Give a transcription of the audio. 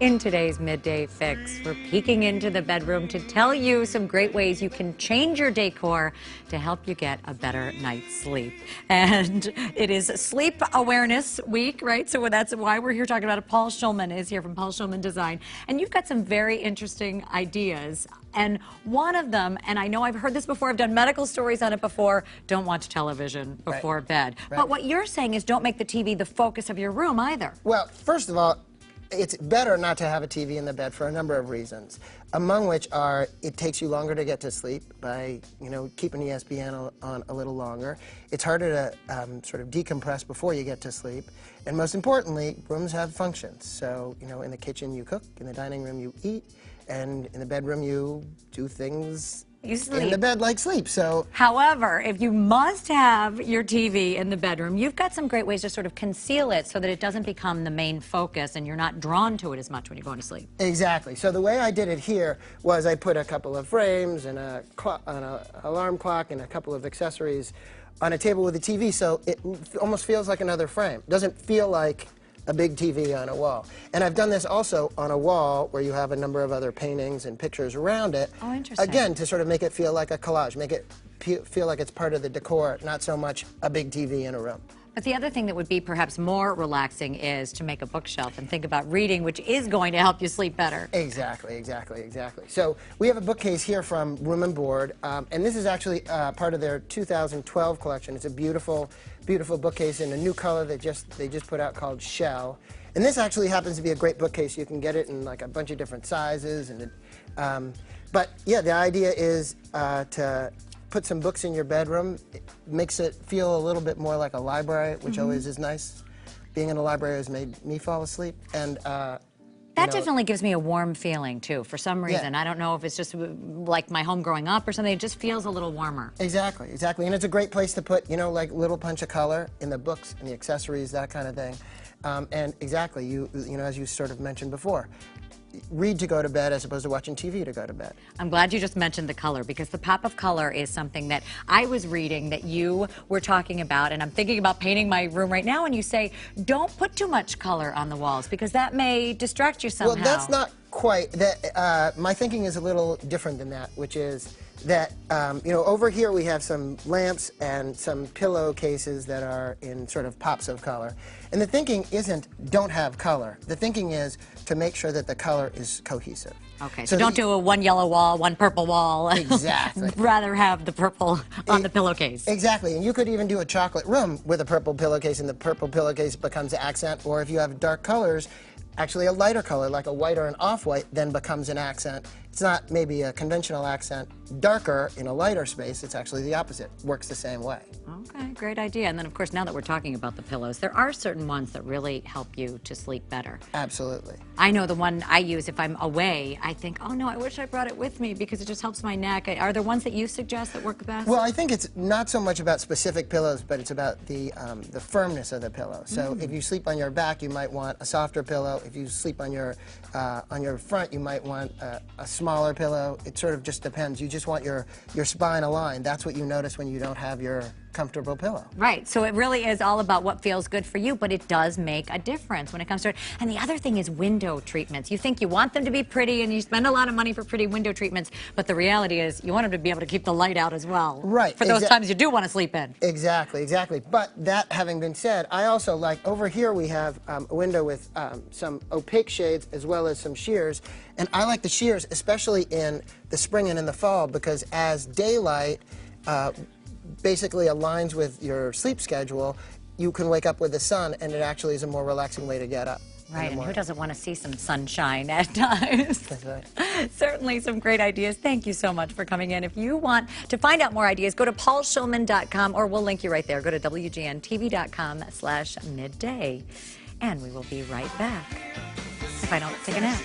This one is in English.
in today's Midday Fix. We're peeking into the bedroom to tell you some great ways you can change your decor to help you get a better night's sleep. And it is Sleep Awareness Week, right? So that's why we're here talking about it. Paul Schulman is here from Paul Schulman Design. And you've got some very interesting ideas. And one of them, and I know I've heard this before, I've done medical stories on it before, don't watch television before bed. Right. But what you're saying is don't make the TV the focus of your room either. Well, first of all, it's better not to have a TV in the bed for a number of reasons, among which are it takes you longer to get to sleep by, keeping ESPN on a little longer. It's harder to sort of decompress before you get to sleep. And most importantly, rooms have functions. So, in the kitchen you cook, in the dining room you eat, and in the bedroom you do things in the bed like sleep. So, however, if you must have your TV in the bedroom, you've got some great ways to sort of conceal it so that it doesn't become the main focus and you're not drawn to it as much when you're going to sleep. Exactly. So the way I did it here was I put a couple of frames and an alarm clock and a couple of accessories on a table with a TV, so it almost feels like another frame. It doesn't feel like a big TV on a wall. And I've done this also on a wall where you have a number of other paintings and pictures around it. Oh, interesting. Again, to sort of make it feel like a collage, make it feel like it's part of the decor, not so much a big TV in a room. But the other thing that would be perhaps more relaxing is to make a bookshelf and think about reading, which is going to help you sleep better. Exactly. So we have a bookcase here from Room & Board, and this is actually part of their 2012 collection. It's a beautiful, beautiful bookcase in a new color they just put out called Shell. And this actually happens to be a great bookcase. You can get it in like a bunch of different sizes. But yeah, the idea is to put some books in your bedroom. It makes it feel a little bit more like a library, which always is nice. Being in a library has made me fall asleep. And that definitely gives me a warm feeling, too, for some reason. Yeah. I don't know if it's just like my home growing up or something. It just feels a little warmer. Exactly. And it's a great place to put, like little punch of color in the books and the accessories, that kind of thing. And exactly, as you sort of mentioned before, read to go to bed as opposed to watching TV to go to bed. I'm glad you just mentioned the color, because the pop of color is something that I was reading that you were talking about, and I'm thinking about painting my room right now, and you say, don't put too much color on the walls because that may distract you somehow. Well, that's not quite that. My thinking is a little different than that, which is that, over here we have some lamps and some pillowcases that are in sort of pops of color. And the thinking isn't don't have color. The thinking is to make sure that the color is cohesive. Okay, so don't do a one yellow wall, one purple wall. Exactly. Rather have the purple on the pillowcase. Exactly, and you could even do a chocolate room with a purple pillowcase, and the purple pillowcase becomes an accent, or if you have dark colors, actually a lighter color, like a white or an off-white, then becomes an accent. It's not maybe a conventional accent, darker in a lighter space, it's actually the opposite. Works the same way. Okay, great idea. And then, of course, now that we're talking about the pillows, there are certain ones that really help you to sleep better. Absolutely. I know the one I use if I'm away, I think, oh no, I wish I brought it with me because it just helps my neck. Are there ones that you suggest that work best? Well, I think it's not so much about specific pillows, but it's about the firmness of the pillow. So if you sleep on your back, you might want a softer pillow. If you sleep on your front, you might want a smaller pillow. It sort of just depends. You just want your spine aligned. That's what you notice when you don't have your comfortable pillow. Right, so it really is all about what feels good for you, but it does make a difference when it comes to it. And the other thing is window treatments. You think you want them to be pretty and you spend a lot of money for pretty window treatments, but the reality is you want them to be able to keep the light out as well. Right. For those times you do want to sleep in. Exactly. But that having been said, I also like, over here we have a window with some opaque shades as well as some sheers. And I like the sheers, especially in the spring and in the fall, because as daylight basically aligns with your sleep schedule, you can wake up with the sun, and it actually is a more relaxing way to get up. Right, and who doesn't want to see some sunshine at times? That's right. Certainly some great ideas. Thank you so much for coming in. If you want to find out more ideas, go to paulschulman.com, or we'll link you right there. Go to WGNTV.com/midday. And we will be right back if I don't take a nap.